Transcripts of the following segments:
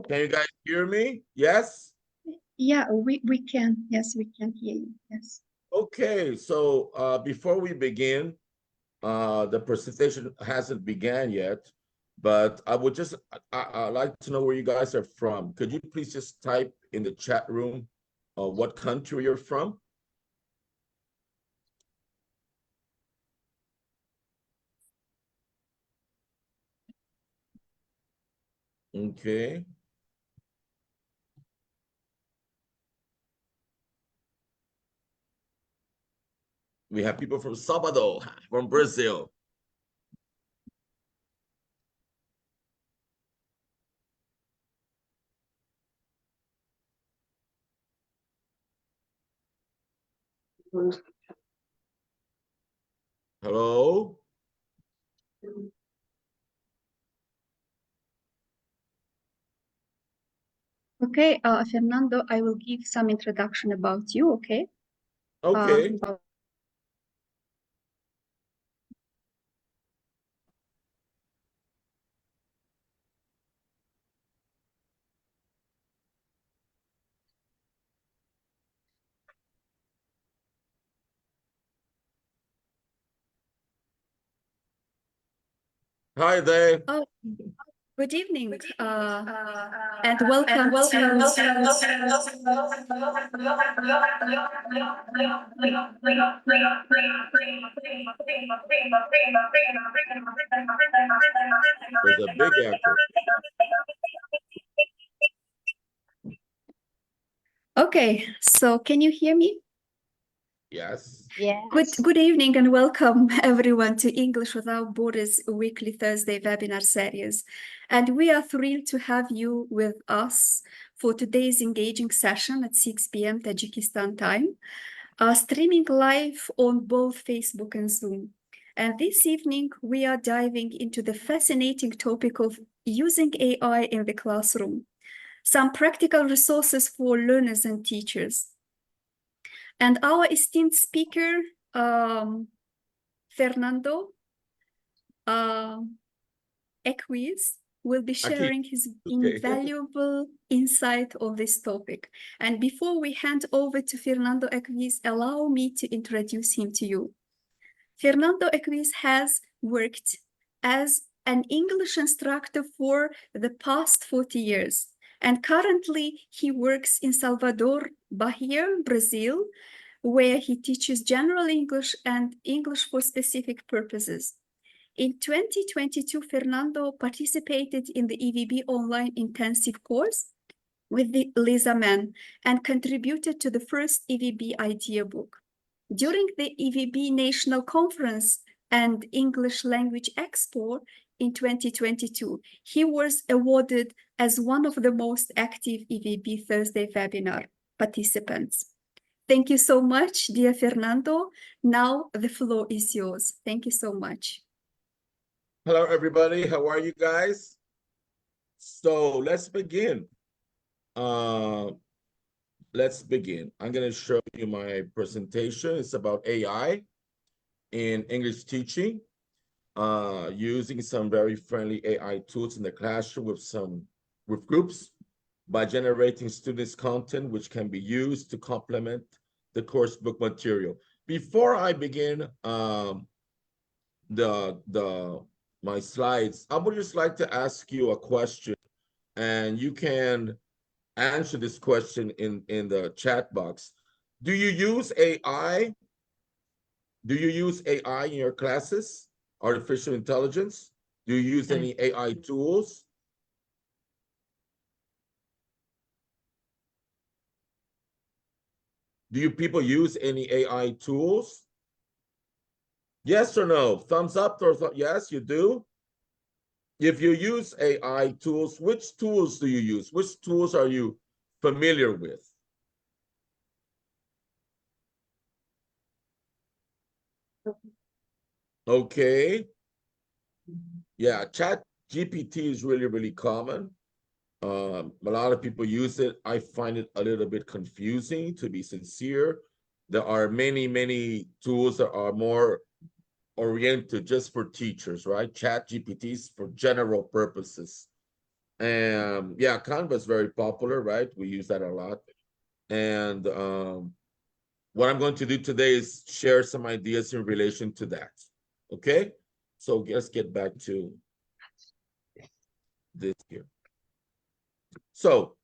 Can you guys hear me? Yes? Yeah, we can. Yes, we can hear you. Yes. Okay, so before we begin, the presentation hasn't began yet, but I would just, I'd like to know where you guys are from. Could you please just type in the chat room what country you're from? Okay. We have people from Salvador, from Brazil. Hello? Okay, Fernando, I will give some introduction about you, okay? Okay. Hi there. Oh, good evening, and welcome to There's a big echo. Okay, so can you hear me? Yes. Good evening and welcome everyone to English Without Borders weekly Thursday webinar series. And we are thrilled to have you with us for today's engaging session at 6 p.m. Tajikistan time, streaming live on both Facebook and Zoom. And this evening, we are diving into the fascinating topic of using AI in the classroom, some practical resources for learners and teachers. And our esteemed speaker, Fernando Aquize, will be sharing his invaluable insight on this topic. And before we hand over to Fernando Aquize, allow me to introduce him to you. Fernando Aquize has worked as an English instructor for the past 40 years. And currently, he works in Salvador, Bahia, Brazil, where he teaches general English and English for specific purposes. In 2022, Fernando participated in the EVB online intensive course with Lisa Mann and contributed to the first EVB idea book. During the EVB National Conference and English Language Expo in 2022, he was awarded as one of the most active EVB Thursday webinar participants. Thank you so much, dear Fernando. Now the floor is yours. Thank you so much. Hello, everybody. How are you guys? So let's begin. Let's begin. I'm going to show you my presentation. It's about AI in English teaching, using some very friendly AI tools in the classroom with groups by generating students' content, which can be used to complement the course book material. Before I begin my slides, I would just like to ask you a question, and you can answer this question in the chat box. Do you use AI? Do you use AI in your classes? Artificial intelligence? Do you use any AI tools? Do you people use any AI tools? Yes or no? Thumbs up or yes, you do? If you use AI tools, which tools do you use? Which tools are you familiar with? Okay. Yeah, Chat GPT is really, really common. A lot of people use it. I find it a little bit confusing, to be sincere. There are many, many tools that are more oriented just for teachers, right? Chat GPTs for general purposes. And yeah, Canva is very popular, right? We use that a lot. And what I'm going to do today is share some ideas in relation to that. Okay, so let's get back to this here. So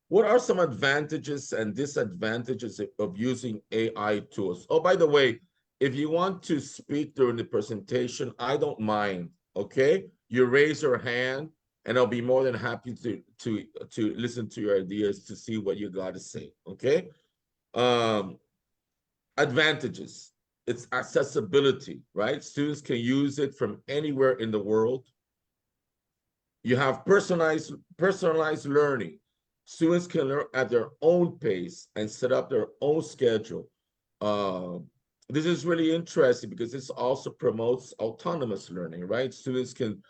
what are some advantages and disadvantages of using AI tools? Oh, by the way, if you want to speak during the presentation, I don't mind, okay? You raise your hand and I'll be more than happy to listen to your ideas to see what you got to say, okay? Um, Advantages, it's accessibility, right? Students can use it from anywhere in the world. You have personalized learning. Students can learn at their own pace and set up their own schedule. Uh, this is really interesting because this also promotes autonomous learning, right? Students can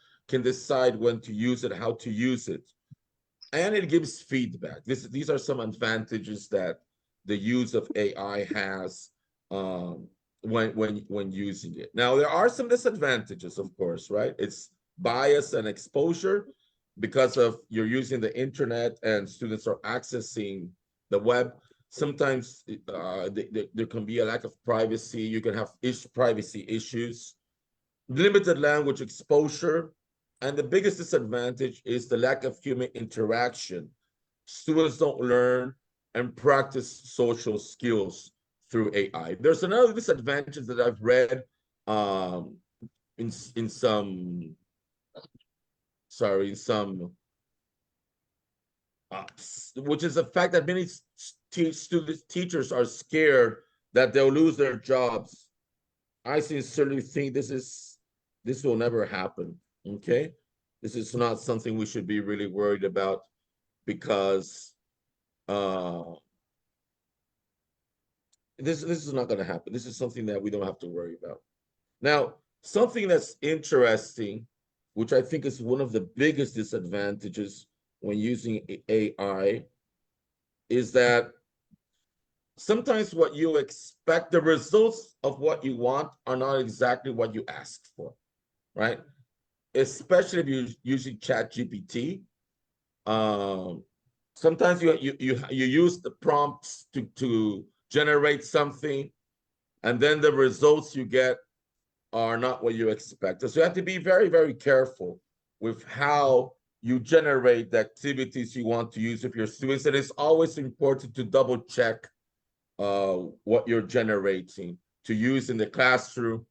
decide when to use it, how to use it, and it gives feedback. These are some advantages that the use of AI has when using it. Now, there are some disadvantages, of course, right? It's bias and exposure because of you're using the internet and students are accessing the web. Sometimes there can be a lack of privacy. You can have privacy issues, limited language exposure, and the biggest disadvantage is the lack of human interaction. Students don't learn and practice social skills through AI. There's another disadvantage that I've read um, in some which is the fact that many teachers are scared that they'll lose their jobs. I sincerely think this will never happen. Okay, this is not something we should be really worried about because uh, this is not going to happen. This is something that we don't have to worry about. Now, something that's interesting, which I think is one of the biggest disadvantages when using AI, is that sometimes what you expect, the results of what you want are not exactly what you asked for, right? Especially if you're using Chat GPT. Sometimes you use the prompts to generate something, and then the results you get are not what you expect. So you have to be very, very careful with how you generate the activities you want to use with your students. And it's always important to double check what you're generating to use in the classroom,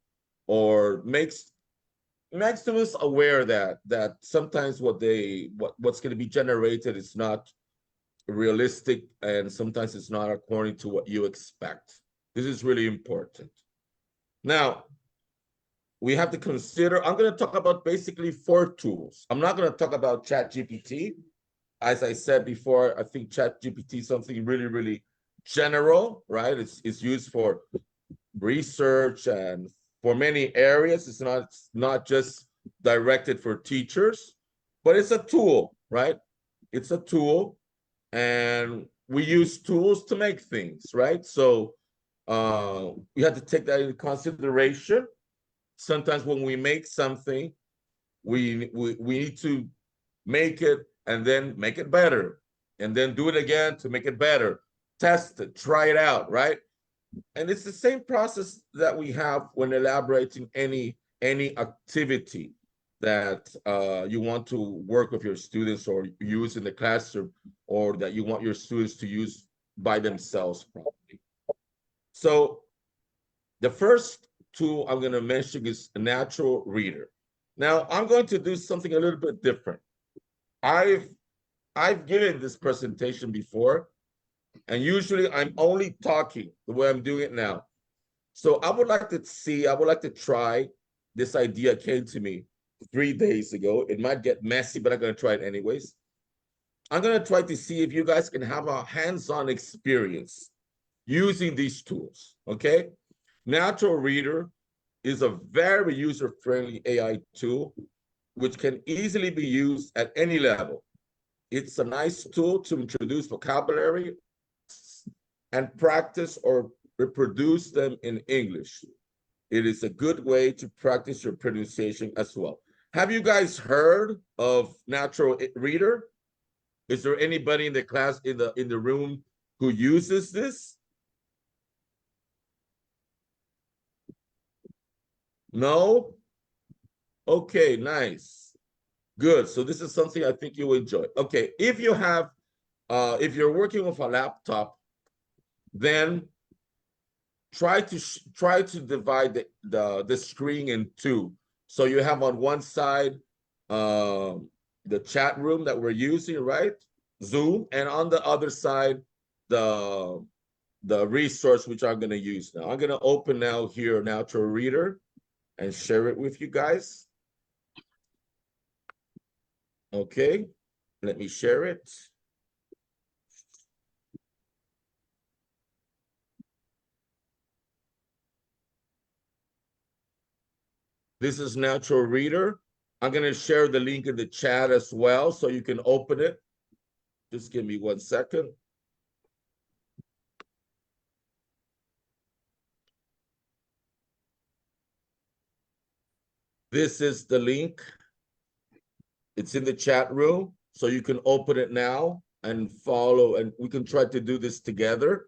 or make students aware that sometimes what's going to be generated is not realistic, and sometimes it's not according to what you expect. This is really important. Now, we have to consider, I'm going to talk about basically 4 tools. I'm not going to talk about ChatGPT. As I said before, I think ChatGPT is something really, really general, right? It's used for research and for many areas. It's not just directed for teachers, but it's a tool, right? It's a tool, and we use tools to make things, right? So you have to take that into consideration. Sometimes when we make something, we need to make it and then make it better, and then do it again to make it better. Test it, try it out, right? And it's the same process that we have when elaborating any activity that you want to work with your students or use in the classroom, or that you want your students to use by themselves probably. So the first tool I'm going to mention is a natural reader. Now I'm going to do something a little bit different. I've given this presentation before, and usually I'm only talking the way I'm doing it now. So I would like to try this idea came to me 3 days ago. It might get messy, but I'm going to try it anyways. I'm going to try to see if you guys can have a hands-on experience using these tools, okay? Natural Reader is a very user-friendly AI tool which can easily be used at any level. It's a nice tool to introduce vocabulary and practice or reproduce them in English. It is a good way to practice your pronunciation as well. Have you guys heard of Natural Reader? Is there anybody in the class in the room who uses this? No? Okay, nice. Good. So this is something I think you'll enjoy. Okay, if you're working with a laptop, then try to divide the screen in two. So you have on one side the chat room that we're using, right? Zoom, and on the other side the resource which I'm going to use now. I'm going to open now here Natural Reader and share it with you guys. Okay, let me share it. This is Natural Reader. I'm going to share the link in the chat as well so you can open it. Just give me 1 second. This is the link. It's in the chat room, so you can open it now and follow, and we can try to do this together.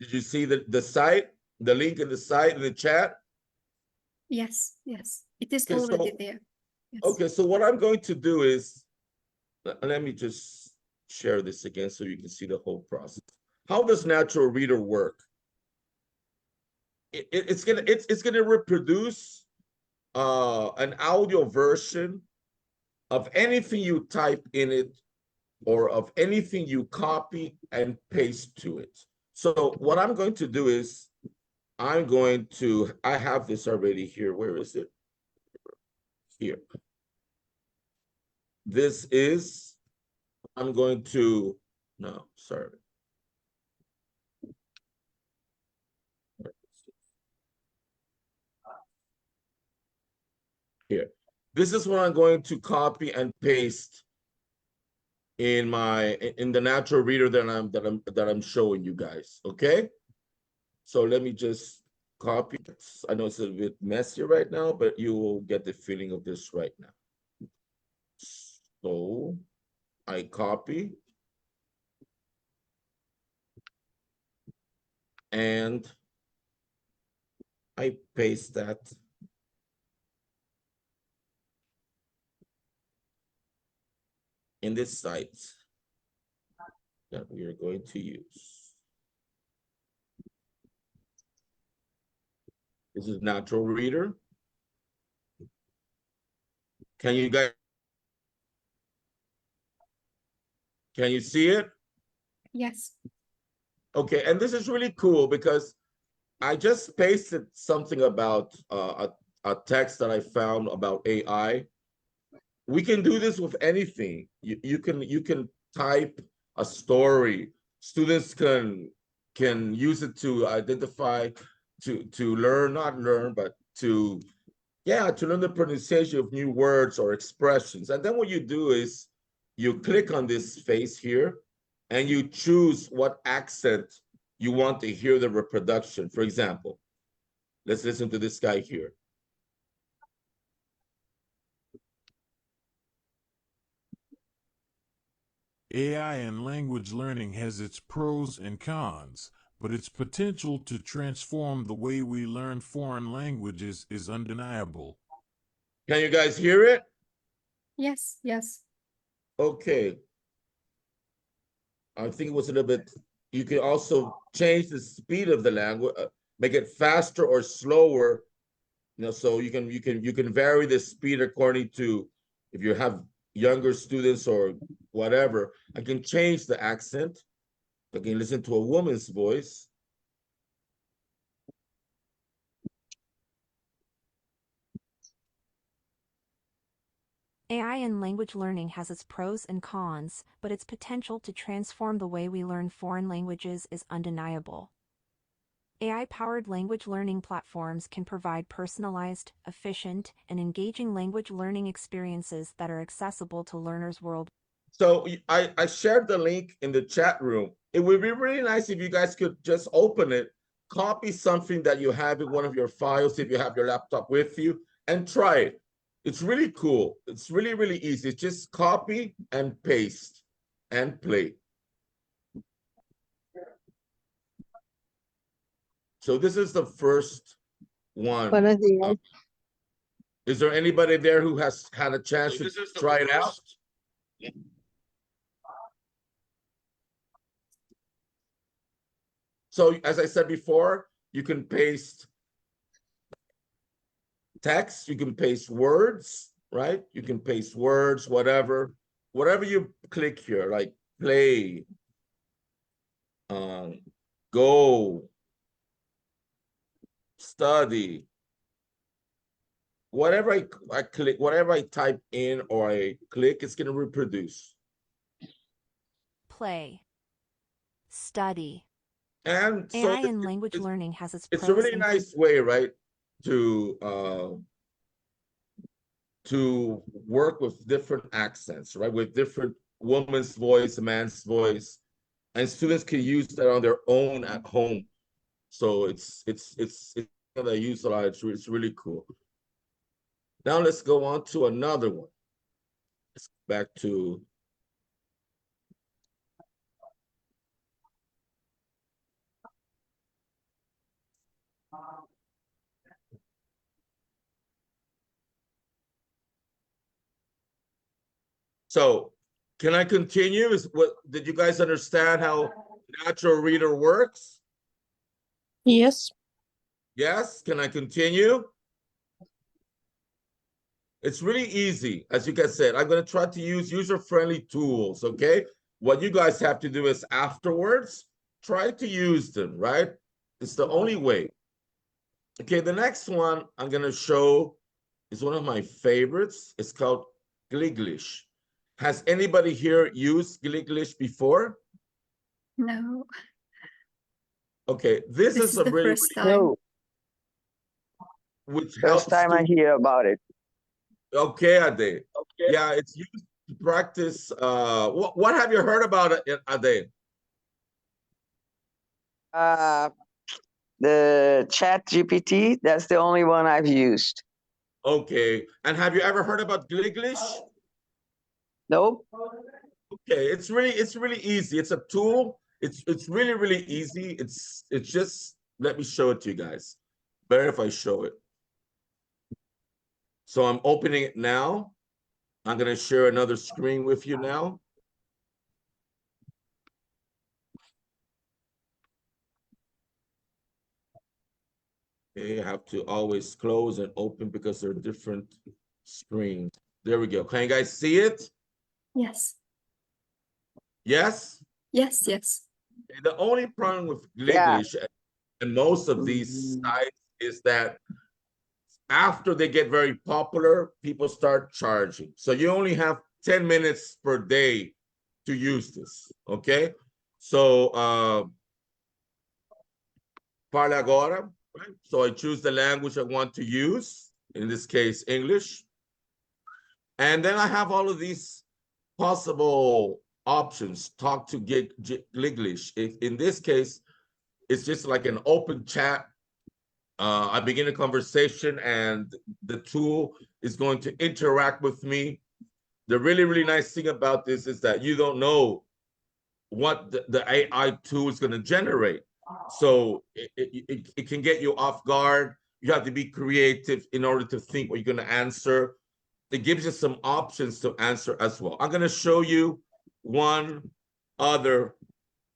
Did you see the site, the link in the site in the chat? Yes, yes, it is Okay, already so, there. Yes. okay, so what I'm going to do is, let me just share this again so you can see the whole process. How does Natural Reader work? It's gonna reproduce an audio version of anything you type in it or of anything you copy and paste to it. So what I'm going to do is I have this already here. Where is it? Here. This is, I'm going to, no, sorry. Here. This is what I'm going to copy and paste in the Natural Reader that I'm showing you guys. Okay. So let me just copy it. I know it's a bit messy right now, but you will get the feeling of this right now. So I copy and I paste that in this site that we are going to use. This is Natural Reader. Can you see it? Yes. Okay, and this is really cool because I just pasted something about a text that I found about AI. We can do this with anything. You can type a story. Students can use it to identify, to learn, not learn, but to learn the pronunciation of new words or expressions. And then what you do is you click on this face here and you choose what accent you want to hear the reproduction. For example, let's listen to this guy here. AI in language learning has its pros and cons, but its potential to transform the way we learn foreign languages is undeniable. Can you guys hear it? Yes, yes. Okay. I think it was a little bit, you can also change the speed of the language, make it faster or slower. So you can vary the speed according to, if you have younger students or whatever. I can change the accent. I can listen to a woman's voice. AI in language learning has its pros and cons, but its potential to transform the way we learn foreign languages is undeniable. AI-powered language learning platforms can provide personalized, efficient, and engaging language learning experiences that are accessible to learners worldwide. So I shared the link in the chat room. It would be really nice if you guys could just open it, copy something that you have in one of your files if you have your laptop with you, and try it. It's really cool. It's really, really easy. It's just copy and paste and play. So this is the first one. Buenos días. Is there anybody there who has had a chance to try it out? So as I said before, you can paste text, you can paste words, right? You can paste words, whatever you click here, like play, go, study, whatever I click, whatever I type in or I click, it's going to reproduce. Play. Study. And so AI in language learning has its it's a pros really and nice way, right, to work with different accents, right, with different woman's voice, man's voice, and students can use that on their own at home. So it's that I use a lot. It's really cool. Now let's go on to another one. Let's go back to so can I continue? Did you guys understand how Natural Reader works? Yes. Yes, can I continue? It's really easy. As you guys said, I'm going to try to use user-friendly tools, okay? What you guys have to do is afterwards, try to use them, right? It's the only way. Okay, the next one I'm going to show is one of my favorites. It's called Gliglish. Has anybody here used Gliglish before? No, Okay, this this is is a the really, first time. No, which first helps time I hear about it. Okay, Ade. Okay. Yeah, it's used to practice. What have you heard about it, Ade? The Chat GPT, that's the only one I've used. Okay, and have you ever heard about Gliglish? Nope. Okay, it's really easy. It's a tool. It's really easy. It's just, let me show it to you guys. Better if I show it. So I'm opening it now. I'm going to share another screen with you now. Okay, I have to always close and open because they're different screens. There we go. Can you guys see it? Yes, Yes? yes, yes. The only problem with Yeah. Gliglish and most of these sites is that after they get very popular, people start charging. So you only have 10 minutes per day to use this, okay? So, fale agora, right? So I choose the language I want to use, in this case, English. And then I have all of these possible options. Talk to Gliglish. In this case, it's just like an open chat. I begin a conversation and the tool is going to interact with me. The really nice thing about this is that you don't know what the AI tool is going to generate. So it can get you off guard. You have to be creative in order to think what you're going to answer. It gives you some options to answer as well. I'm going to show you one other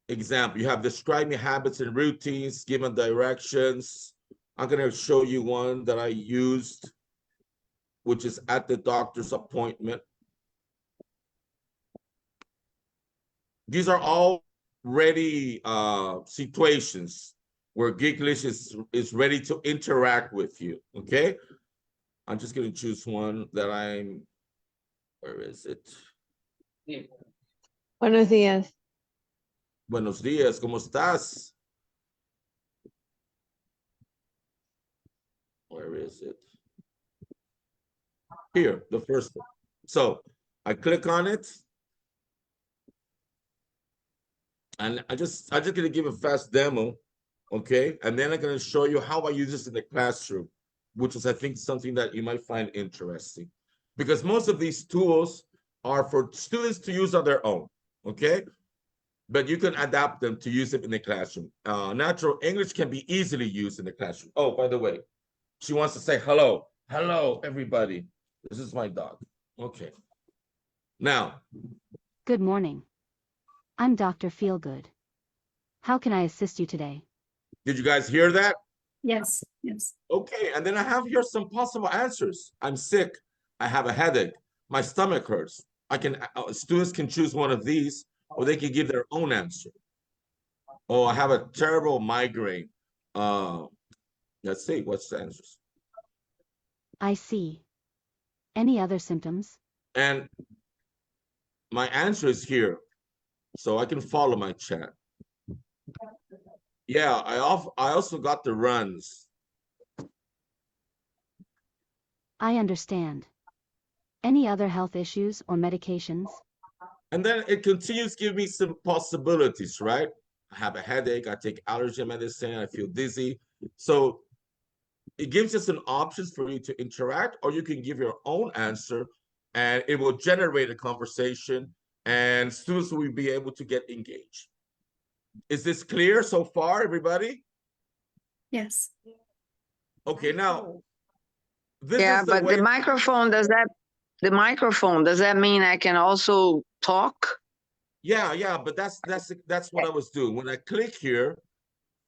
example. You have describe your habits and routines, given directions. I'm going to show you one that I used, which is at the doctor's appointment. These are all ready situations where Gliglish is ready to interact with you, okay? I'm just going to choose one that where is it? Buenos días. Buenos días, ¿cómo estás? Where is it? Here, the first one. So I click on it. And I'm just gonna give a fast demo, okay? And then I'm gonna show you how I use this in the classroom, which is, I think, something that you might find interesting. because most of these tools are for students to use on their own, okay? But you can adapt them to use it in the classroom. Natural English can be easily used in the classroom. Oh, by the way, she wants to say hello. Hello, everybody. This is my dog. Okay. Now. Good morning. I'm Dr. Feelgood. How can I assist you today? Did you guys hear that? Yes, yes. Okay, and then I have here some possible answers. I'm sick. I have a headache. My stomach hurts. Students can choose one of these, or they can give their own answer. Oh, I have a terrible migraine. Let's see, what's the answers? I see. Any other symptoms? And my answer is here, so I can follow my chat. Yeah, I also got the runs. I understand. Any other health issues or medications? And then it continues to give me some possibilities, right? I have a headache, I take allergy medicine, I feel dizzy. So it gives us an options for you to interact, or you can give your own answer and it will generate a conversation and students will be able to get engaged. Is this clear so far, everybody? Yes. Okay, now this Yeah, is the but way. the microphone, does that mean I can also talk? Yeah, but that's what I was doing. When I click here,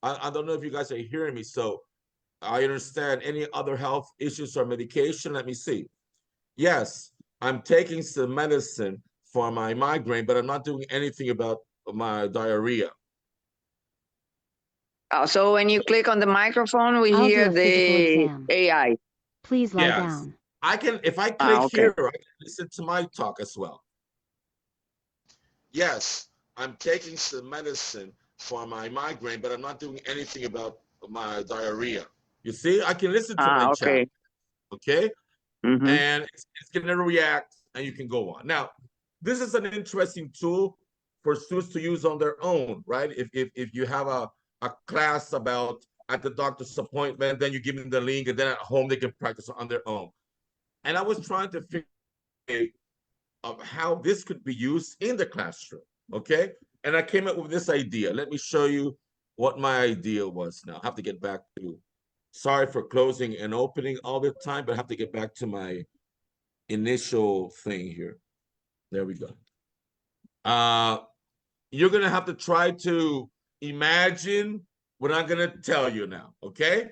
I don't know if you guys are hearing me. So I understand any other health issues or medication. Let me see. Yes, I'm taking some medicine for my migraine, but I'm not doing anything about my diarrhea. So when you click on the microphone, we I'll do hear a physical the exam. AI. Please lie Yes, down. if I click Okay. here, I can listen to my talk as well. Yes, I'm taking some medicine for my migraine, but I'm not doing anything about my diarrhea. You see, I can listen to my Okay. chat, okay? Mm-hmm. And it's going to react and you can go on. Now, this is an interesting tool for students to use on their own, right? If you have a class about at the doctor's appointment, then you give them the link and then at home they can practice on their own. And I was trying to figure out how this could be used in the classroom, okay? And I came up with this idea. Let me show you what my idea was now. I have to get back to, sorry for closing and opening all the time, but I have to get back to my initial thing here. There we go. You're gonna have to try to imagine what I'm gonna tell you now, okay?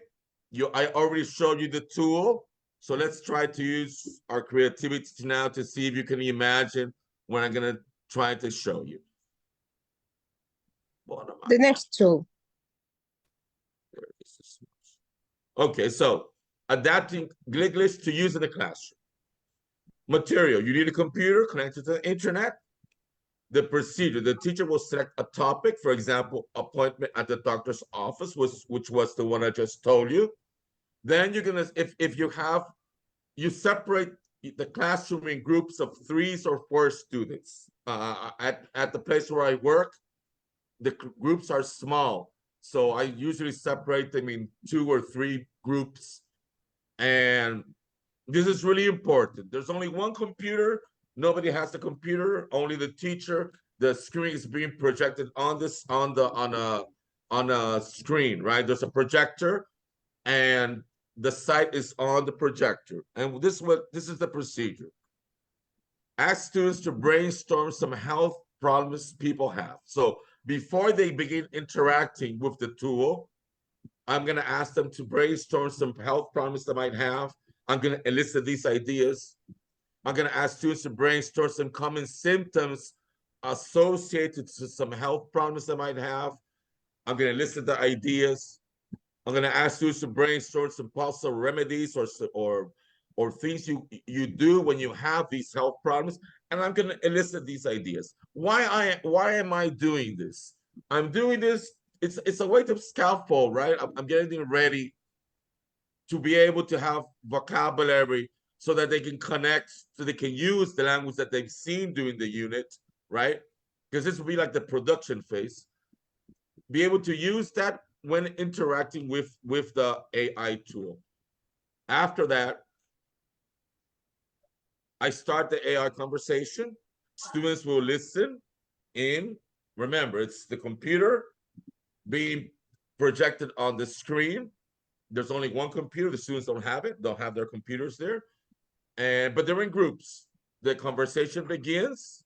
I already showed you the tool, so let's try to use our creativity now to see if you can imagine what I'm gonna try to show you. The next tool. Okay, so adapting English to use in the classroom. Material, you need a computer connected to the internet. The procedure, the teacher will select a topic, for example, appointment at the doctor's office, which was the one I just told you. Then you're gonna, if you separate the classroom in groups of 3 or 4 students. At the place where I work, the groups are small. So I usually separate them in 2 or 3 groups. And this is really important. There's only one computer. Nobody has the computer, only the teacher. The screen is being projected on a screen, right? There's a projector and the site is on the projector. And this is the procedure. Ask students to brainstorm some health problems people have. So before they begin interacting with the tool, I'm going to ask them to brainstorm some health problems they might have. I'm going to elicit these ideas. I'm going to ask students to brainstorm some common symptoms associated to some health problems they might have. I'm going to elicit the ideas. I'm going to ask students to brainstorm some possible remedies or things you do when you have these health problems. And I'm going to elicit these ideas. Why am I doing this? I'm doing this. It's a way to scaffold, right? I'm getting them ready to be able to have vocabulary so that they can connect, so they can use the language that they've seen during the unit, right? Because this will be like the production phase. Be able to use that when interacting with the AI tool. After that, I start the AI conversation. Students will listen in. Remember, it's the computer being projected on the screen. There's only one computer. The students don't have it. Don't have their computers there. But they're in groups. The conversation begins.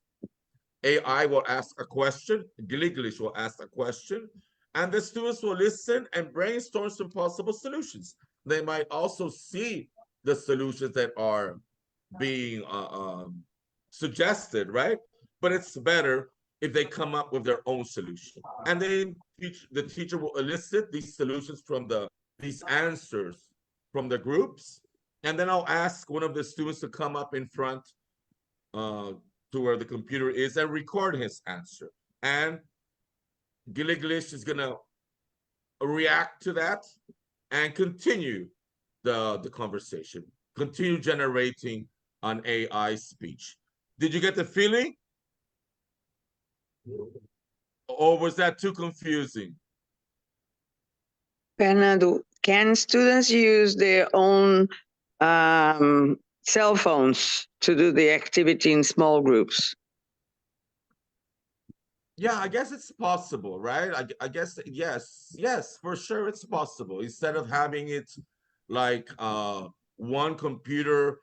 AI will ask a question. Gliglish will ask a question. And the students will listen and brainstorm some possible solutions. They might also see the solutions that are being suggested, right? But it's better if they come up with their own solution. And then the teacher will elicit these solutions from these answers from the groups. And then I'll ask one of the students to come up in front to where the computer is and record his answer. And Giliglish is gonna react to that and continue the conversation, continue generating an AI speech. Did you get the feeling? Or was that too confusing? Fernando, can students use their own cell phones to do the activity in small groups? Yeah, I guess it's possible, right? I guess yes, for sure it's possible. Instead of having it like one computer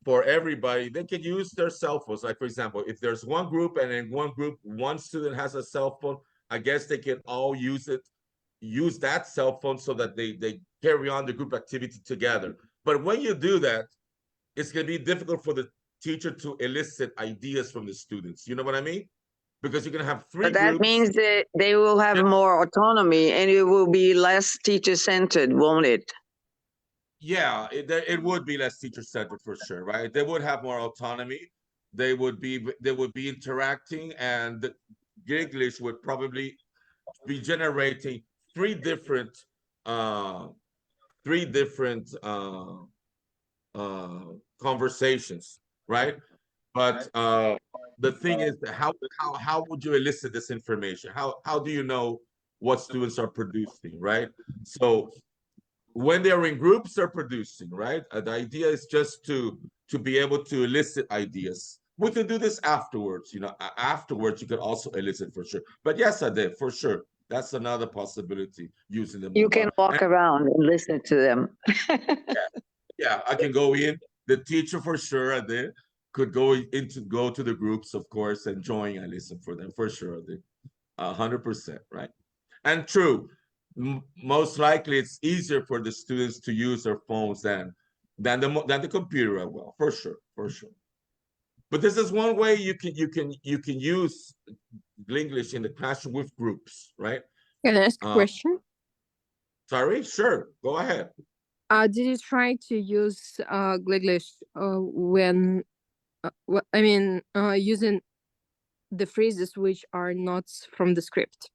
for everybody, they could use their cell phones. Like for example, if there's one group and in one group, one student has a cell phone, I guess they can all use that cell phone so that they carry on the group activity together. But when you do that, it's going to be difficult for the teacher to elicit ideas from the students. You know what I mean? Because you're going to have three But that groups. means that they will have more autonomy and it will be less teacher-centered, won't it? Yeah, it would be less teacher-centered for sure, right? They would have more autonomy. They would be interacting, and the Giglish would probably be generating three different conversations, right? But the thing is, how would you elicit this information? How do you know what students are producing, right? So when they're in groups, they're producing, right? The idea is just to be able to elicit ideas. We can do this afterwards, you know. Afterwards, you can also elicit for sure. But yes, I did for sure. That's another possibility using the mobile. You can walk around and listen to them. Yeah, I can go in. The teacher for sure, I did. Could go to the groups, of course, and join and listen for them for sure. I did. 100%, right? And true, most likely it's easier for the students to use their phones than the computer as well, for sure, for sure. But this is one way you can use English in the classroom with groups, right? Can I ask a question? Sorry, sure, go ahead. Did you try to use Gliglish when using the phrases which are not from the script?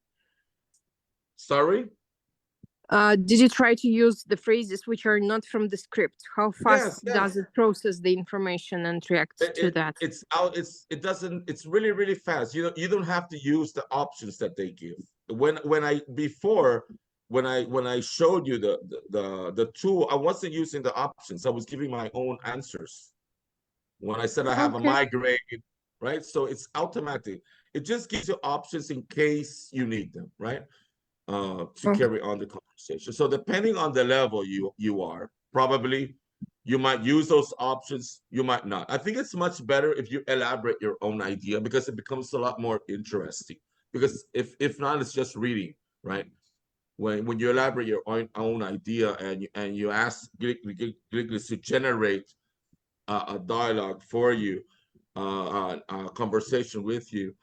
Sorry? Did you try to use the phrases which are not from the script? How fast Yes. does it process the information and react to that? It's really, really fast. You don't have to use the options that they give. When I showed you the tool, I wasn't using the options. I was giving my own answers. When I said I have a migraine, right? So it's automatic. It just gives you options in case you need them, right? To carry on the conversation. So depending on the level you are, probably you might use those options, you might not. I think it's much better if you elaborate your own idea because it becomes a lot more interesting. Because if not, it's just reading, right? When you elaborate your own idea and you ask Gliglish to generate a dialogue for you, a conversation with you,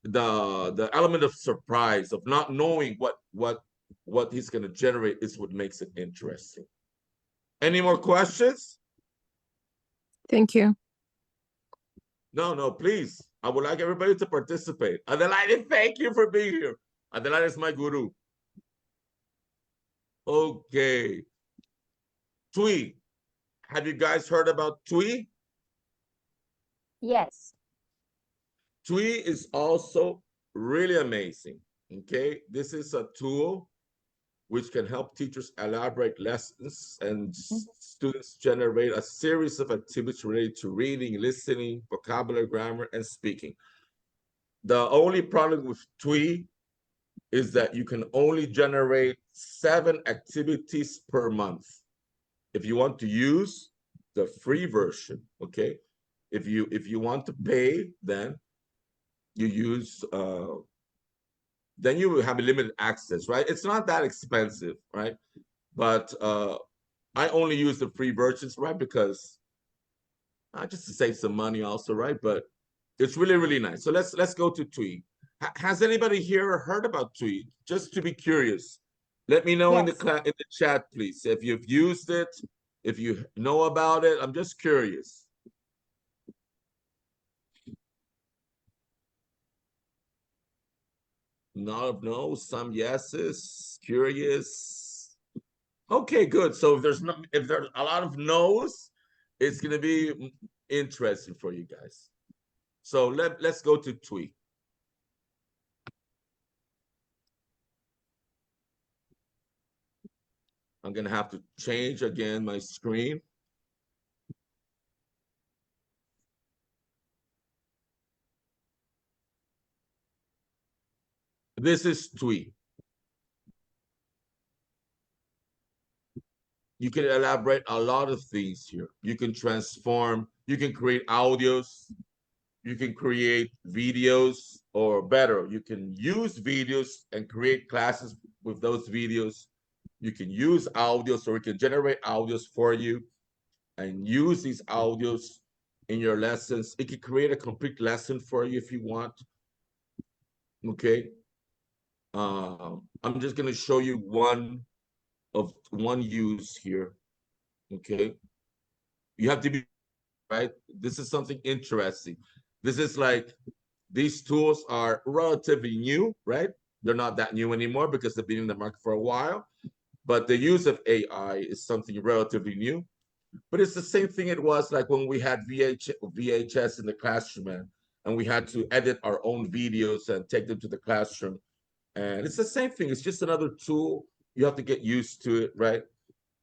the element of surprise of not knowing what he's going to generate is what makes it interesting. Any more questions? Thank you. No, please. I would like everybody to participate. Adelaide, thank you for being here. Adelaide is my guru. Okay. TWI. Have you guys heard about TWI? Yes. TWI is also really amazing. Okay. This is a tool which can help teachers elaborate lessons and students generate a series of activities related to reading, listening, vocabulary, grammar, and speaking. The only problem with TWE is that you can only generate 7 activities per month. If you want to use the free version, okay? If you want to pay, then you use then you will have limited access, right? It's not that expensive, right? But I only use the free versions, right? Because just to save some money also, right? But it's really, really nice. So let's go to TWE. Has anybody here heard about TWE? Just to be curious, let me know in the chat, please. If you've used it, if you know about it, I'm just curious. Not of no, some yeses, curious. Okay, good. So if there's a lot of no's, it's gonna be interesting for you guys. So let's go to TWE. I'm gonna have to change again my screen. This is TWE. You can elaborate a lot of things here. You can transform, you can create audios, you can create videos, or better, you can use videos and create classes with those videos. You can use audios, or it can generate audios for you and use these audios in your lessons. It can create a complete lesson for you if you want. Okay. I'm just going to show you one use here. Okay. You have to be right. This is something interesting. This is like, these tools are relatively new, right? They're not that new anymore because they've been in the market for a while, but the use of AI is something relatively new. But it's the same thing it was like when we had VHS in the classroom, and we had to edit our own videos and take them to the classroom. And it's the same thing. It's just another tool. You have to get used to it, right?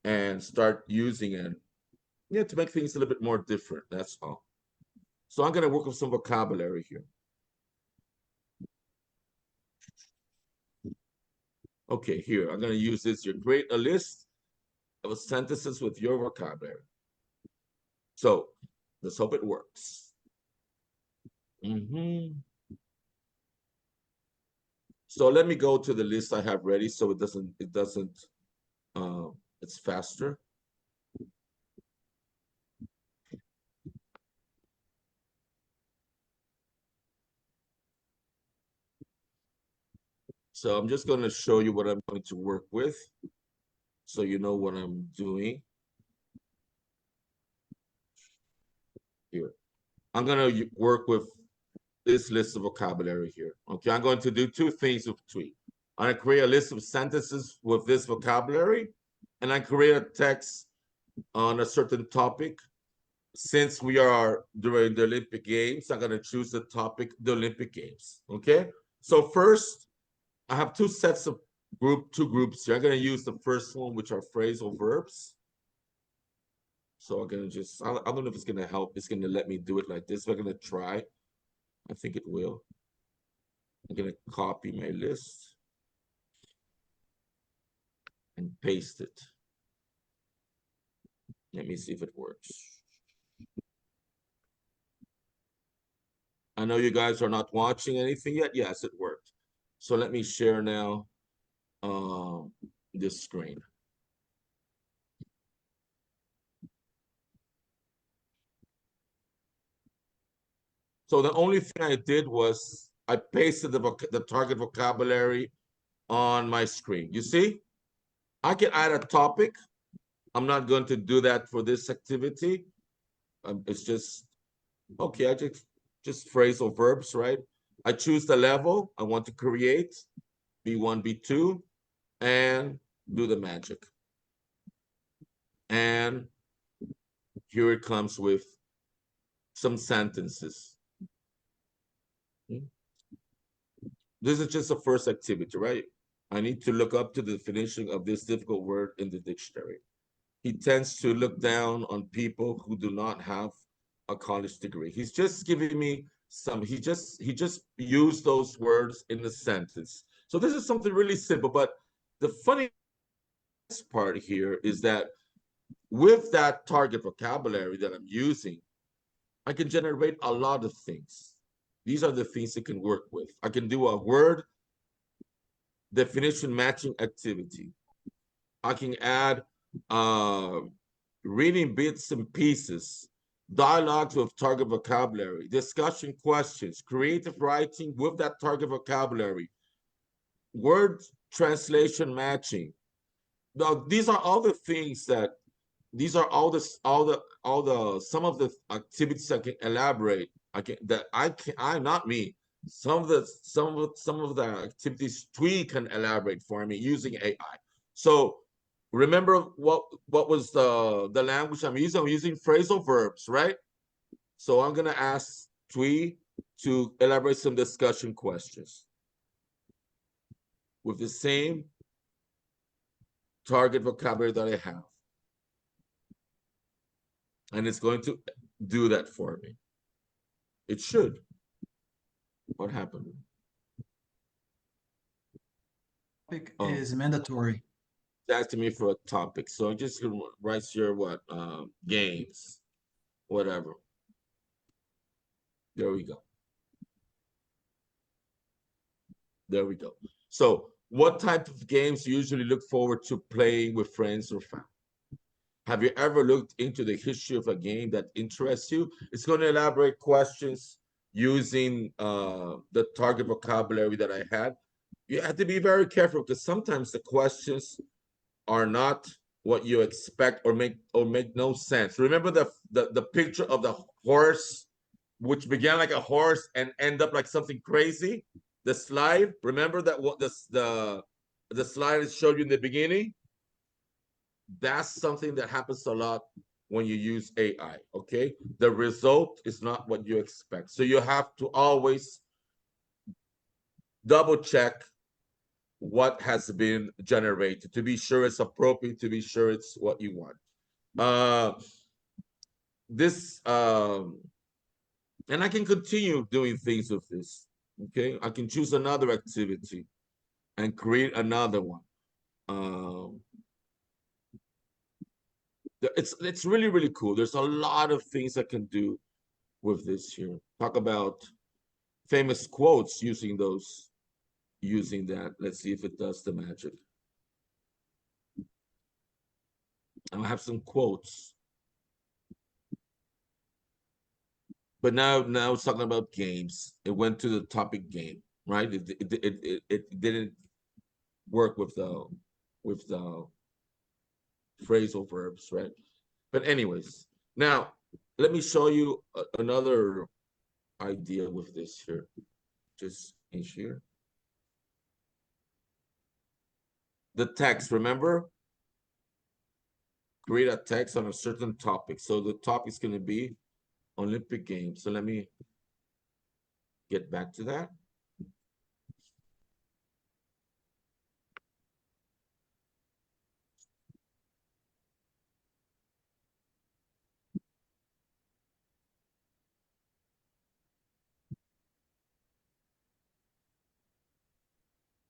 And start using it, to make things a little bit more different. That's all. So I'm going to work with some vocabulary here. Okay, here, I'm going to use this. You create a list of sentences with your vocabulary. So let's hope it works. So let me go to the list I have ready so it's faster. So I'm just going to show you what I'm going to work with so you know what I'm doing. Here, I'm going to work with this list of vocabulary here. Okay, I'm going to do 2 things with TWE. I'm going to create a list of sentences with this vocabulary, and I create a text on a certain topic. Since we are during the Olympic Games, I'm going to choose the topic, the Olympic Games. Okay, so first, I have 2 sets of two groups here. I'm going to use the first one, which are phrasal verbs. So I'm going to just, I don't know if it's going to help. It's going to let me do it like this. We're going to try. I think it will. I'm going to copy my list and paste it. Let me see if it works. I know you guys are not watching anything yet. Yes, it worked. So let me share now this screen. So the only thing I did was I pasted the target vocabulary on my screen. You see, I can add a topic. I'm not going to do that for this activity. It's just, okay, I just phrasal verbs, right? I choose the level I want to create, B1, B2, and do the magic. And here it comes with some sentences. This is just the first activity, right? I need to look up to the definition of this difficult word in the dictionary. He tends to look down on people who do not have a college degree. He's just giving me some, he just used those words in a sentence. So this is something really simple, but the funny part here is that with that target vocabulary that I'm using, I can generate a lot of things. These are the things it can work with. I can do a word definition matching activity. I can add reading bits and pieces, dialogues with target vocabulary, discussion questions, creative writing with that target vocabulary, word translation matching. Now, these are all the things that these are all the some of the activities I can elaborate. I'm not me. Some of the activities Twee can elaborate for me using AI. So remember what was the language I'm using? I'm using phrasal verbs, right? So I'm gonna ask Twee to elaborate some discussion questions with the same target vocabulary that I have. And it's going to do that for me. It should. What happened? Topic is mandatory. It's asking me for a topic. So I'm just gonna write here what games, whatever. There we go. There we go. So what type of games do you usually look forward to playing with friends or family? Have you ever looked into the history of a game that interests you? It's going to elaborate questions using the target vocabulary that I had. You have to be very careful because sometimes the questions are not what you expect or make no sense. Remember the picture of the horse, which began like a horse and end up like something crazy? The slide, remember that what the slide is showed you in the beginning? That's something that happens a lot when you use AI, okay? The result is not what you expect. So you have to always double check what has been generated to be sure it's appropriate, to be sure it's what you want. And I can continue doing things with this, okay? I can choose another activity and create another one. It's really, really cool. There's a lot of things I can do with this here. Talk about famous quotes using that. Let's see if it does the magic. I'll have some quotes. But now it's talking about games. It went to the topic game, right? It didn't work with the phrasal verbs, right? But anyways, now let me show you another idea with this here. Just in here. The text, remember? Create a text on a certain topic. So the topic is going to be Olympic Games. So let me get back to that.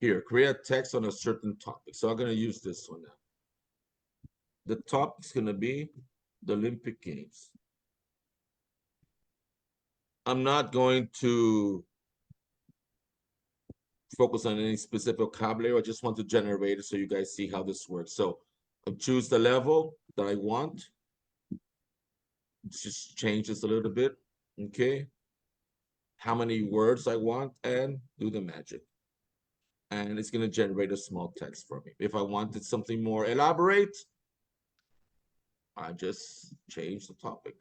Here, create a text on a certain topic. So I'm going to use this one now. The topic is going to be the Olympic Games. I'm not going to focus on any specific vocabulary. I just want to generate it so you guys see how this works. So I choose the level that I want. Just change this a little bit, okay? How many words I want and do the magic. And it's going to generate a small text for me. If I wanted something more elaborate, I just change the topic.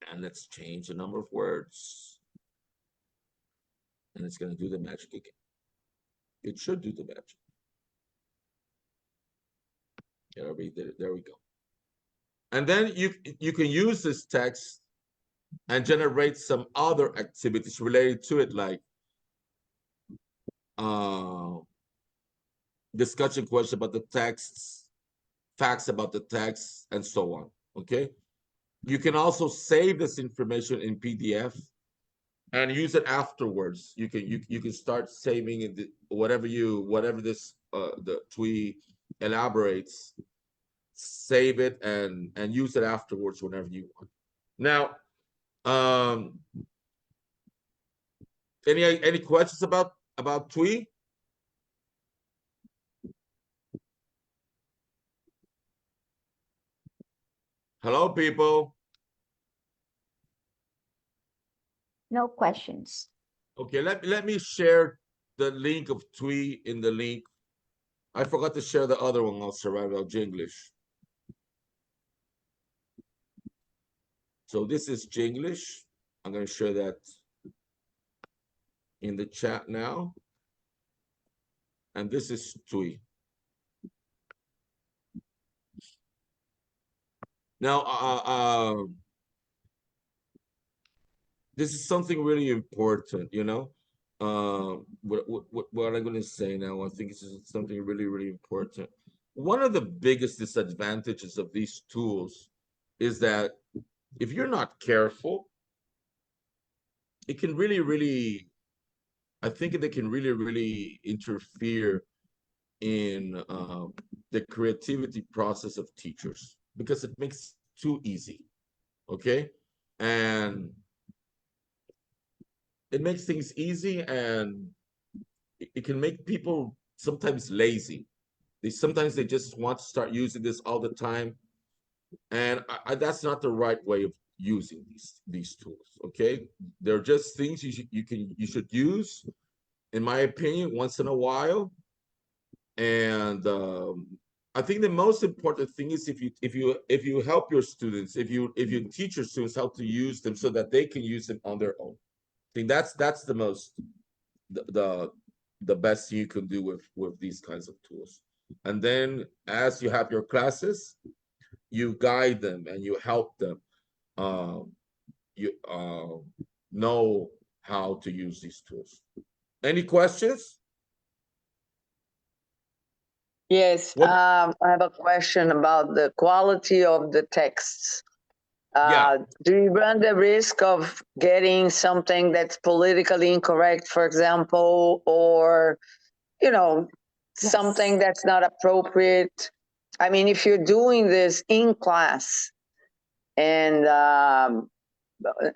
And let's change the number of words. And it's going to do the magic again. It should do the magic. There we go. And then you can use this text and generate some other activities related to it, like discussion questions about the texts, facts about the text, and so on. Okay. You can also save this information in PDF and use it afterwards. You can start saving it, whatever this the TWE elaborates, save it and use it afterwards whenever you want. Now, any questions about TWE? Hello, people. No questions. Okay, let me share the link of TWE in the link. I forgot to share the other one also, right, about Jinglish. So this is Jinglish. I'm going to share that in the chat now. And this is TWE. Now, this is something really important, you know. What I'm going to say now, I think this is something really, really important. One of the biggest disadvantages of these tools is that if you're not careful, it can really, really, I think they can really, really interfere in the creativity process of teachers because it makes it too easy, okay? And it makes things easy, and it can make people sometimes lazy. Sometimes they just want to start using this all the time, and that's not the right way of using these tools. Okay, they're just things you should use, in my opinion, once in a while. And I think the most important thing is if you help your students, if you teach your students how to use them so that they can use them on their own. I think that's the most the best you can do with these kinds of tools. And then as you have your classes, you guide them and you help them you know how to use these tools. Any questions? Yes, I have a question about the quality of the texts. Do you run the risk of getting something that's politically incorrect, for example, or, you know, something that's not appropriate? I mean, if you're doing this in class and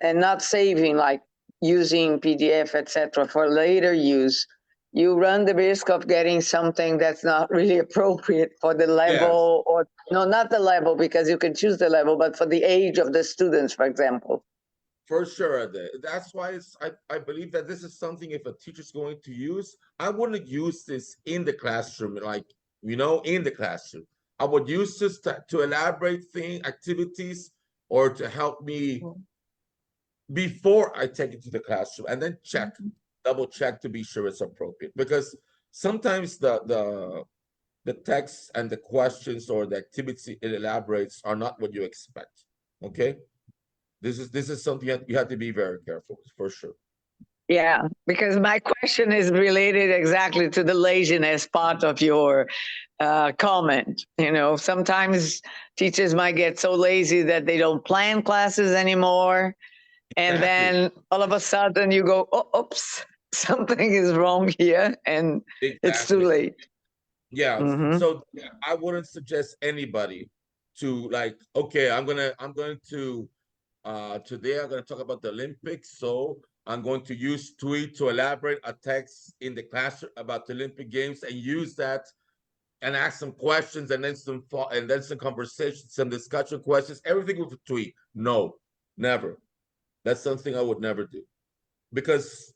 not saving, like using PDF, etc., for later use, you run the risk of getting something that's not really appropriate for the level, or no, not the level, because you can choose the level, but for the age of the students, for example. For sure. That's why I believe that this is something, if a teacher's going to use, I wouldn't use this in the classroom, like, you know, in the classroom. I would use this to elaborate activities, or to help me before I take it to the classroom, and then double check to be sure it's appropriate. Because sometimes the text and the questions or the activity it elaborates are not what you expect. Okay, this is something you have to be very careful with, for sure. Yeah, because my question is related exactly to the laziness part of your comment. You know, sometimes teachers might get so lazy that they don't plan classes anymore. And then all of a sudden you go, oh, oops, something is wrong here, and it's too late. Yeah. So I wouldn't suggest anybody to, like, okay, I'm going to today I'm going to talk about the Olympics, so I'm going to use TWE to elaborate a text in the classroom about the Olympic Games, and use that and ask some questions, and then some conversations, some discussion questions, everything with TWE. No, never. That's something I would never do, because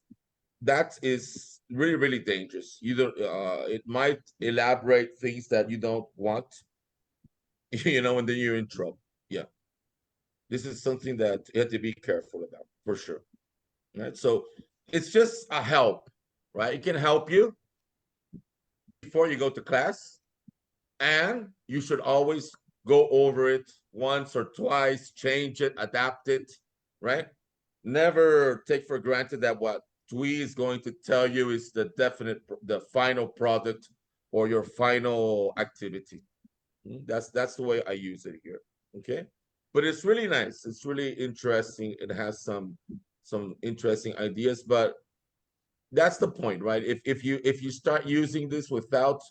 that is really, really dangerous. You don't. It might elaborate things that you don't want, you know, and then you're in trouble. Yeah, this is something that you have to be careful about, for sure. Right. So it's just a help, right? It can help you before you go to class, and you should always go over it once or twice, change it, adapt it, right? Never take for granted that what TWE is going to tell you is the final product or your final activity. That's the way I use it here. Okay, but it's really nice. It's really interesting. It has some interesting ideas, but that's the point, right? If you start using this without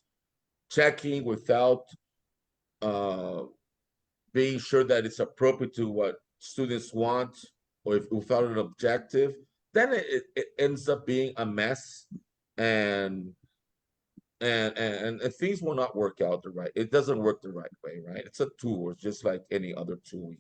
checking, without being sure that it's appropriate to what students want, or if without an objective, then it ends up being a mess, and things will not work out the right. It doesn't work the right way, right? It's a tool. It's just like any other tool.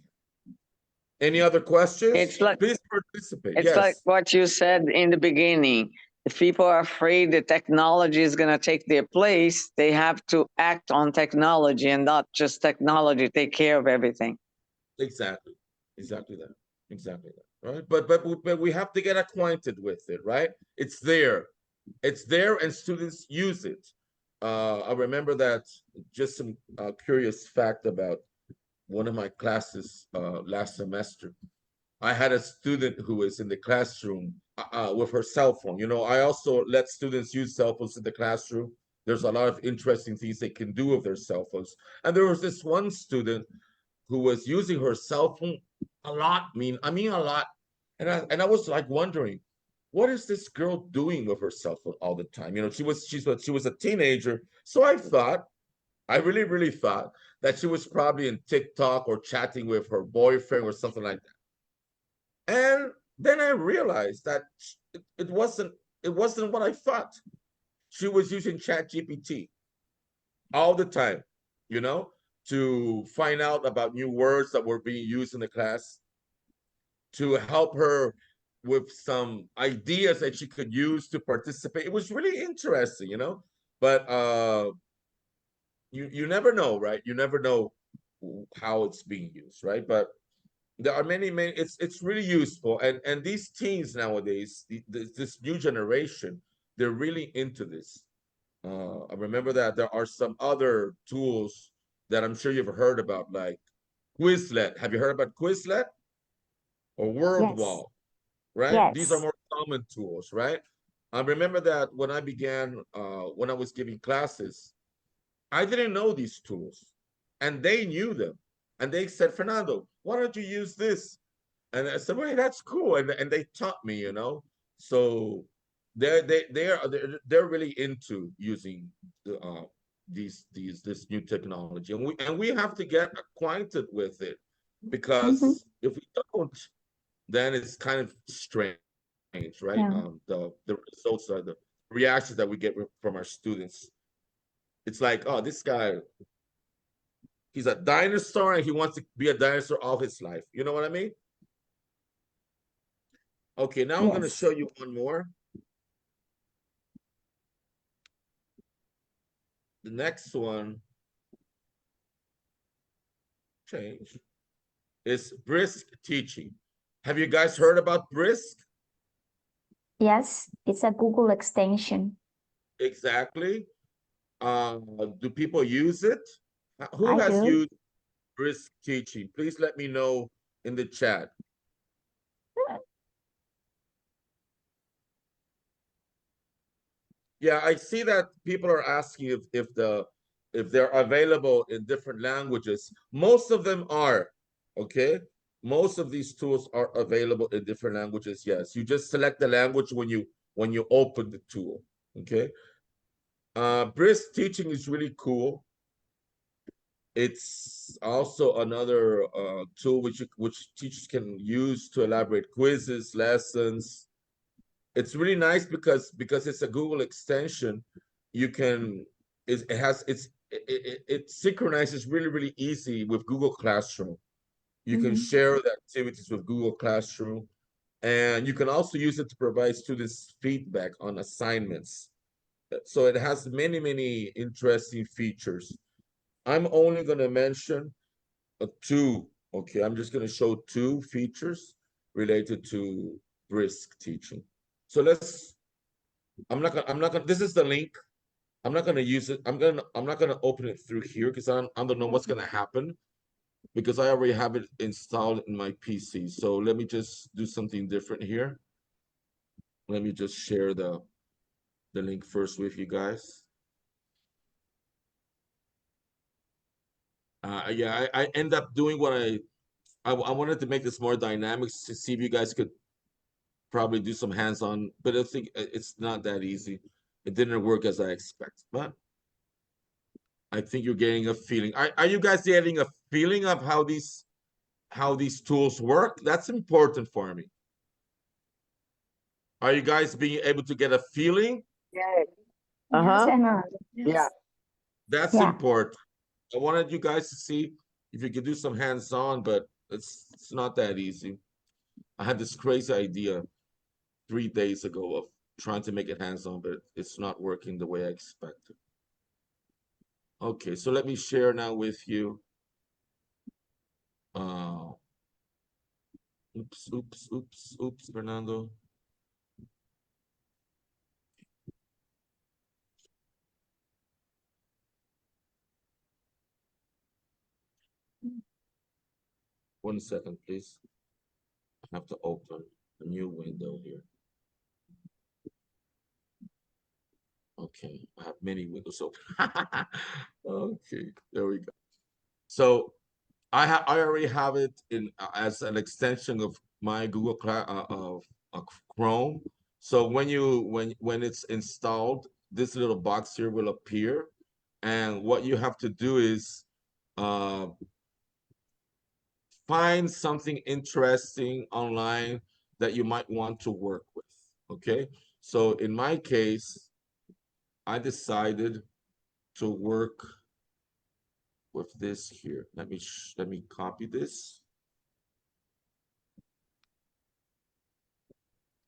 Any other questions? It's like Please participate. it's Yes. like what you said in the beginning. If people are afraid that technology is going to take their place, they have to act on technology and not just technology take care of everything. Exactly. Exactly that. Exactly that. Right. But we have to get acquainted with it, right? It's there. It's there, and students use it. I remember that, just some curious fact about one of my classes last semester. I had a student who was in the classroom with her cell phone. You know, I also let students use cell phones in the classroom. There's a lot of interesting things they can do with their cell phones. And there was this one student who was using her cell phone a lot. I mean a lot. And I was like wondering, what is this girl doing with her cell phone all the time? You know, she was a teenager. So I really thought that she was probably in TikTok or chatting with her boyfriend or something like that. And then I realized that it wasn't what I thought. She was using ChatGPT all the time, you know, to find out about new words that were being used in the class, to help her with some ideas that she could use to participate. It was really interesting, you know. But you never know, right? You never know how it's being used, right? But there are many it's really useful, and these teens nowadays, this new generation, they're really into this. I remember that there are some other tools that I'm sure you've heard about, like Quizlet. Have you heard about Quizlet or Yes. WordWall? Right, these are Yes. more common tools, right? I remember that when I began when I was giving classes, I didn't know these tools, and they knew them, and they said, Fernando, why don't you use this? And I said, "Well, that's cool," and they taught me, you know. So they're really into using this new technology, and we have to get acquainted with it, Mm-hmm. because if we don't, then it's kind of strange, right? Yeah. The results are the reactions that we get from our students. It's like, oh, this guy, he's a dinosaur and he wants to be a dinosaur all his life. You know what I mean? Okay, now I'm going to Yes. show you one more. The next one, change, is brisk teaching. Have you guys heard about brisk? Yes, it's a Google extension. Exactly. Do people use it? Who I has do. used brisk teaching? Please let me know in the chat. Yeah, I see that people are asking if they're available in different languages. Most of them are, okay? Most of these tools are available in different languages. Yes, you just select the language when you open the tool, okay? Brisk teaching is really cool. It's also another tool which teachers can use to elaborate quizzes, lessons. It's really nice because it's a Google extension. You can it synchronizes really easy with Google Classroom. You can Mm-hmm. share the activities with Google Classroom, and you can also use it to provide students feedback on assignments. So it has many interesting features. I'm only going to mention two. Okay, I'm just going to show two features related to brisk teaching. So I'm not gonna, this is the link. I'm not gonna use it. I'm not gonna open it through here because I don't know what's gonna happen, because I already have it installed in my PC. So let me just do something different here. Let me just share the link first with you guys. Yeah, I end up doing what I wanted to make this more dynamic to see if you guys could probably do some hands-on, but I think it's not that easy. It didn't work as I expected, but I think you're getting a feeling. Are you guys getting a feeling of how these tools work? That's important for me. Are you guys being able to get a feeling? Yeah. Yes, Fernando. Yeah. That's important. I wanted you guys to see if you could do some hands-on, but it's not that easy. I had this crazy idea 3 days ago of trying to make it hands-on, but it's not working the way I expected. Okay, so let me share now with you. Oops, Fernando. One second, please. I have to open a new window here. Okay, I have many windows open. Okay, there we go. So I already have it in as an extension of my Google Chrome. So when it's installed, this little box here will appear, and what you have to do is find something interesting online that you might want to work with. Okay, so in my case, I decided to work with this here. Let me copy this.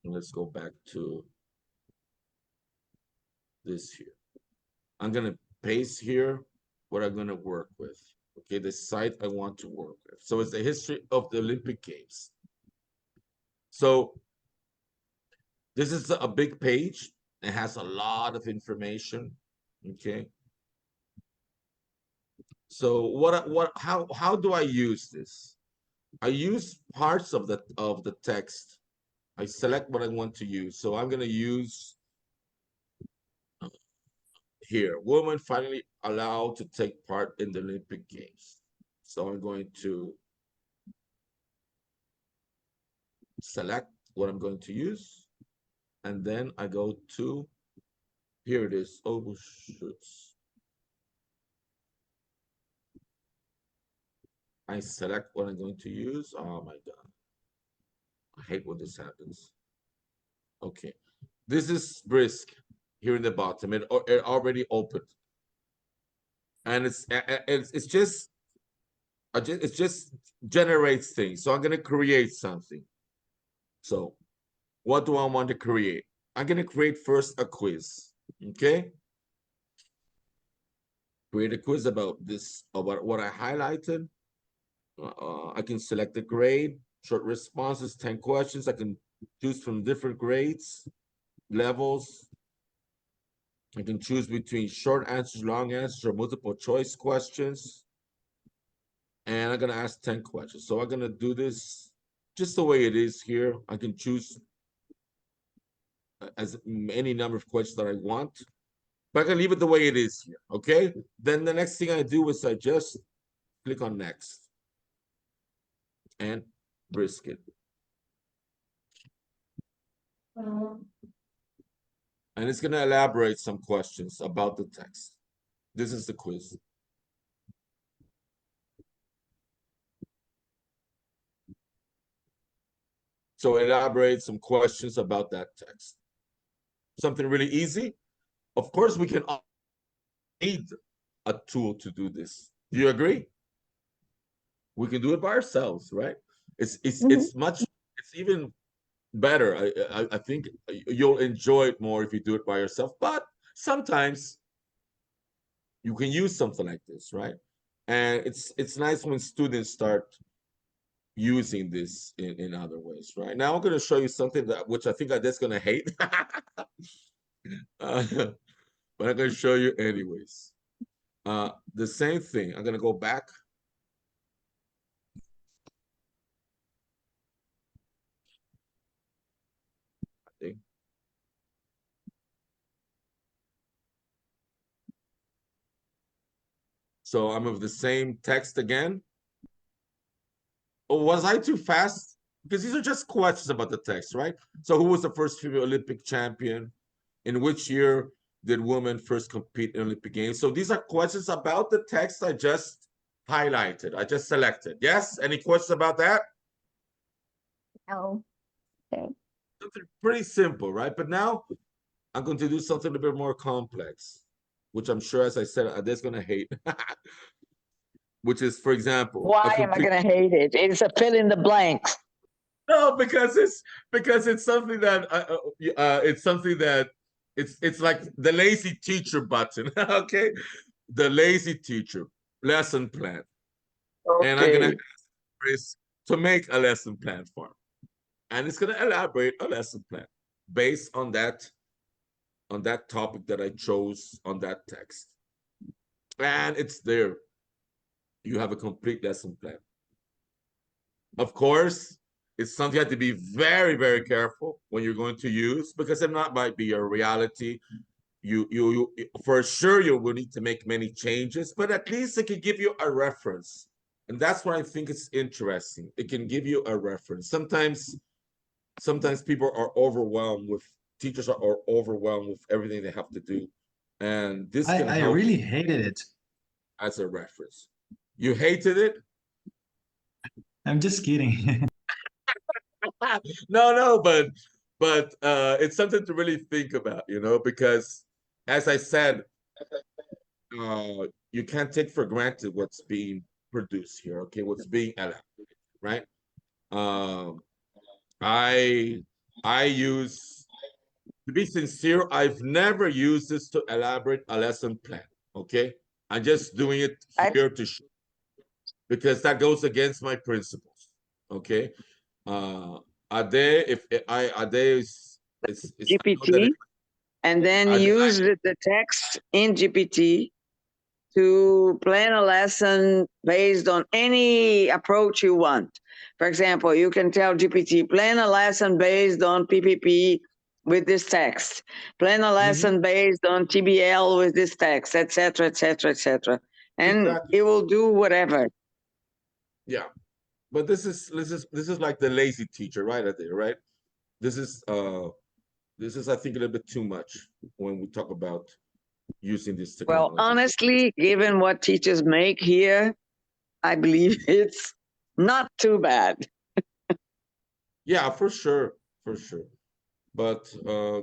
And let's go back to this here. I'm gonna paste here what I'm gonna work with. Okay, the site I want to work with. So it's the history of the Olympic Games. So this is a big page. It has a lot of information. Okay. So how do I use this? I use parts of the text. I select what I want to use. So I'm gonna use here, women finally allowed to take part in the Olympic Games. So I'm going to select what I'm going to use. And then I go to, here it is, oh shoots. I select what I'm going to use. Oh my God. I hate when this happens. Okay. This is Brisk here in the bottom. It already opened. And it's just generates things. So I'm going to create something. So what do I want to create? I'm going to create first a quiz. Okay. Create a quiz about this, about what I highlighted. I can select the grade, short responses, 10 questions. I can choose from different grades, levels. I can choose between short answers, long answers, or multiple choice questions. And I'm going to ask 10 questions. So I'm going to do this just the way it is here. I can choose as many number of questions that I want, but I can leave it the way it is here, okay? Then the next thing I do is I just click on next and brisket. And it's going to elaborate some questions about the text. This is the quiz. So it elaborates some questions about that text. Something really easy. Of course, we can need a tool to do this. Do you agree? We can do it by ourselves, right? It's even better. I think you'll enjoy it more if you do it by yourself, but sometimes you can use something like this, right? And it's nice when students start using this in other ways, right? Now I'm going to show you something which I think Adet's going to hate. But I'm going to show you anyways. The same thing. I'm going to go back. I think. So I'm of the same text again. Or was I too fast? Because these are just questions about the text, right? So who was the first female Olympic champion? In which year did women first compete in Olympic Games? So these are questions about the text I just highlighted. I just selected. Yes? Any questions about that? No. Okay. Something pretty simple, right? But now I'm going to do something a bit more complex, which I'm sure, as I said, Ade's going to hate. Which is, for example, Why am I going to hate it? It's a fill in the blanks. No, because it's something that it's like the lazy teacher button. Okay, the lazy teacher lesson plan, and I'm gonna Okay. ask Chris to make a lesson plan for him, and it's gonna elaborate a lesson plan based on that topic that I chose on that text, and it's there. You have a complete lesson plan. Of course, it's something you have to be very, very careful when you're going to use, because it might be your reality. You for sure you will need to make many changes, but at least it can give you a reference. And that's why I think it's interesting. It can give you a reference. Sometimes people are overwhelmed with teachers are overwhelmed with everything they have to do. And this can I help really hated it. as a reference. You hated it? I'm just kidding. No, but it's something to really think about, because as I said, you can't take for granted what's being produced here, okay, what's being elaborated, right? Um, I use, to be sincere, I've never used this to elaborate a lesson plan, okay? I'm just doing it here to show, because that goes against my principles, okay? Ade, if I Ade is GPT, and then use the text in GPT to plan a lesson based on any approach you want. For example, you can tell GPT, plan a lesson based on PPP with this text, plan a lesson based on TBL with this text, etc., etc., etc., and exactly. it will do whatever. Yeah, but this is like the lazy teacher, right? Right? This is I think a little bit too much when we talk about using this technology. Well, honestly, given what teachers make here, I believe it's not too bad. Yeah, for sure. But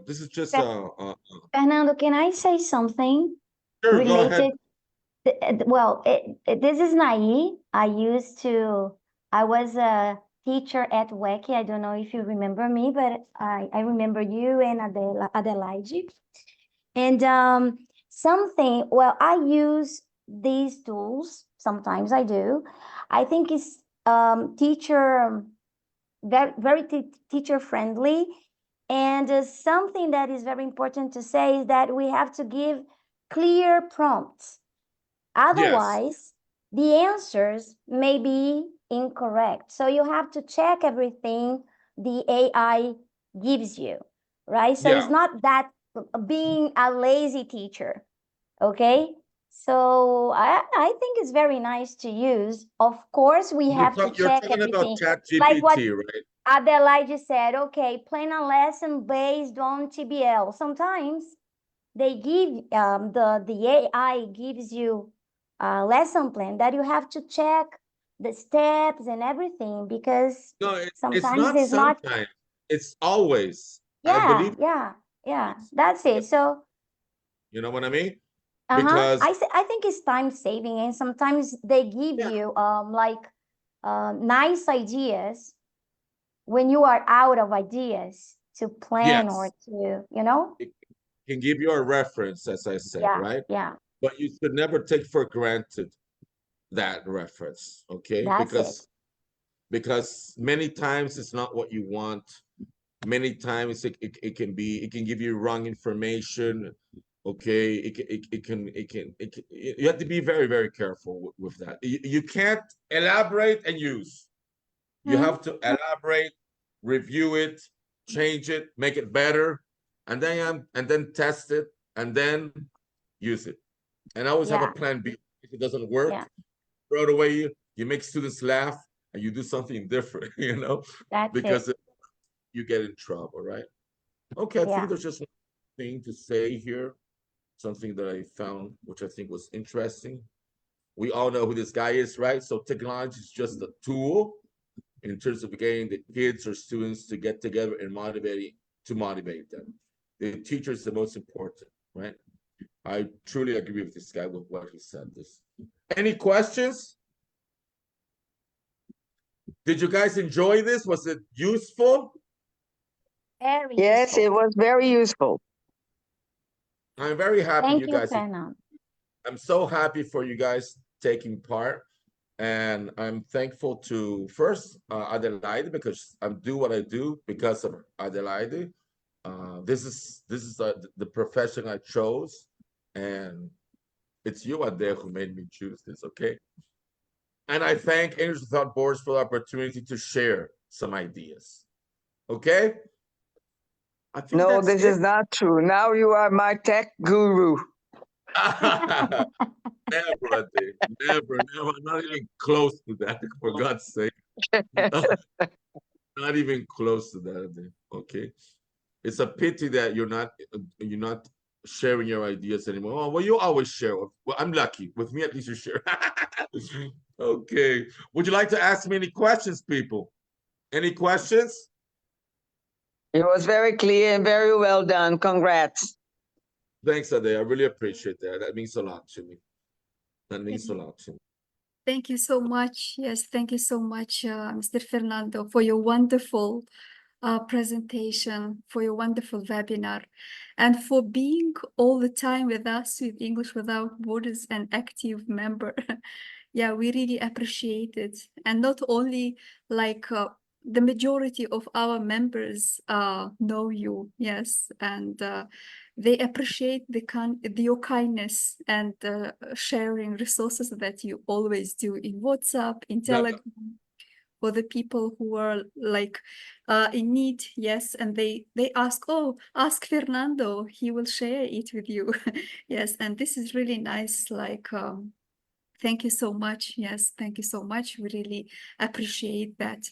this is just Fernando, can I say something sure, related? go ahead. Well, this is Nai. I was a teacher at WEC. I don't know if you remember me, but I remember you and Adelaide. And well, I use these tools. Sometimes I do. I think it's very teacher friendly. And something that is very important to say is that we have to give clear prompts. Otherwise, the answers may be incorrect. So you have to check everything the AI gives you, right? So it's not that being a lazy teacher, okay? So I think it's very nice to use. Of course, we have to check everything. Like what right? Adelaide said, okay, plan a lesson based on TBL. Sometimes they give the AI gives you a lesson plan that you have to check the steps and everything, because sometimes it's not sometimes, it's always. I believe. Yeah, that's it. So you know what I mean? Because I think it's time saving, and sometimes they give you nice ideas when you are out of ideas to plan or to, it can give you a reference, as I said, right? Yeah. But you should never take for granted that reference, okay? Because many times it's not what you want. Many times it can give you wrong information, okay? You have to be very, very careful with that. You can't elaborate and use. You have to elaborate, review it, change it, make it better, and then test it, and then use it. And I always have a plan B. If it doesn't work, Yeah. throw it away. You make students laugh and you do something different, you know, That's because it. you get in trouble, right? Okay, I Yeah. think there's just one thing to say here, something that I found, which I think was interesting. We all know who this guy is, right? So technology is just a tool in terms of getting the kids or students to get together and motivate them. The teacher is the most important, right? I truly agree with this guy with what he said. Any questions? Did you guys enjoy this? Was it useful? Very Yes, useful. it was very useful. I'm very happy Thank you you, guys. Fernando. I'm so happy for you guys taking part. And I'm thankful to first Adelaide, because I do what I do because of Adelaide. This is the profession I chose, and it's you, Ade, who made me choose this. Okay. And I thank English Without Borders for the opportunity to share some ideas. Okay. I think No, that's this it. is not true. Now you are my tech guru. Never, Ade. Never. I'm not even close to that, for God's sake. Not even close to that, Ade. Okay. It's a pity that you're not sharing your ideas anymore. Oh, well, you always share. Well, I'm lucky. With me, at least you share. Okay. Would you like to ask me any questions, people? Any questions? It was very clear and very well done. Congrats. Thanks, Ade. I really appreciate that. That means a lot to me. That means a lot to me. Thank you so much. Yes, thank you so much, Mr. Fernando, for your wonderful presentation, for your wonderful webinar, and for being all the time with us with English Without Borders, an active member. Yeah, we really appreciate it. And not only like the majority of our members know you, yes, and they appreciate your kindness and sharing resources that you always do in WhatsApp, in Telegram, for the people who are like in need, yes, and they ask, oh, ask Fernando, he will share it with you. Yes, and this is really nice, like thank you so much. Yes, thank you so much. We really appreciate that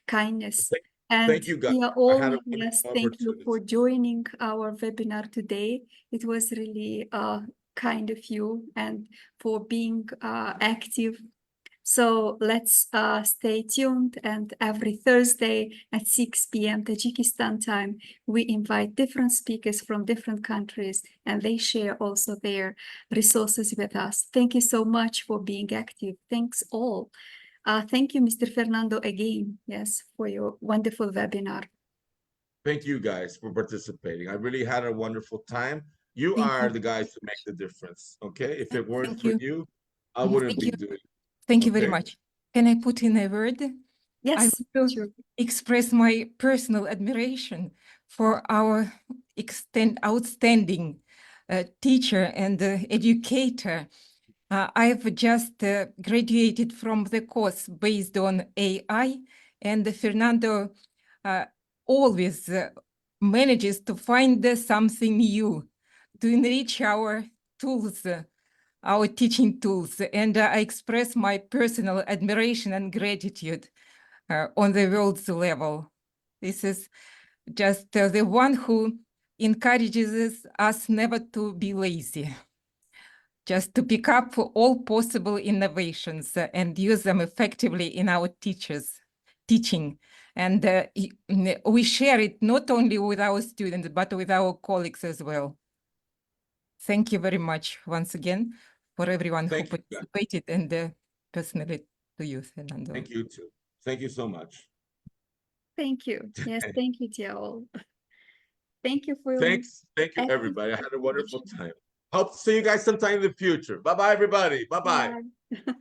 kindness. And Thank you, guys. we are I all, had a yes, wonderful thank you opportunity. for joining our webinar today. It was really kind of you, and for being active. So let's stay tuned, and every Thursday at 6 p.m. Tajikistan time, we invite different speakers from different countries, and they share also their resources with us. Thank you so much for being active. Thanks all. Thank you, Mr. Fernando, again, yes, for your wonderful webinar. Thank you guys for participating. I really had a wonderful time. You are the guys who make the difference. Okay. If it weren't for you, I wouldn't be doing it. Thank you very Okay? much. Can I put in a word? I Yes, will sure. express my personal admiration for our outstanding teacher and educator. I've just graduated from the course based on AI, and Fernando always manages to find something new to enrich our tools, our teaching tools. And I express my personal admiration and gratitude on the world's level. This is just the one who encourages us never to be lazy, just to pick up all possible innovations and use them effectively in our teaching. And we share it not only with our students, but with our colleagues as well. Thank you very much once again for everyone who participated, and personally to you, Fernando. Thank you too. Thank you so much. Thank you. Yes, thank you, dear all. Thank you for your Thank you, everybody. I had a wonderful time. Hope to see you guys sometime in the future. Bye-bye, everybody. Bye-bye. Bye.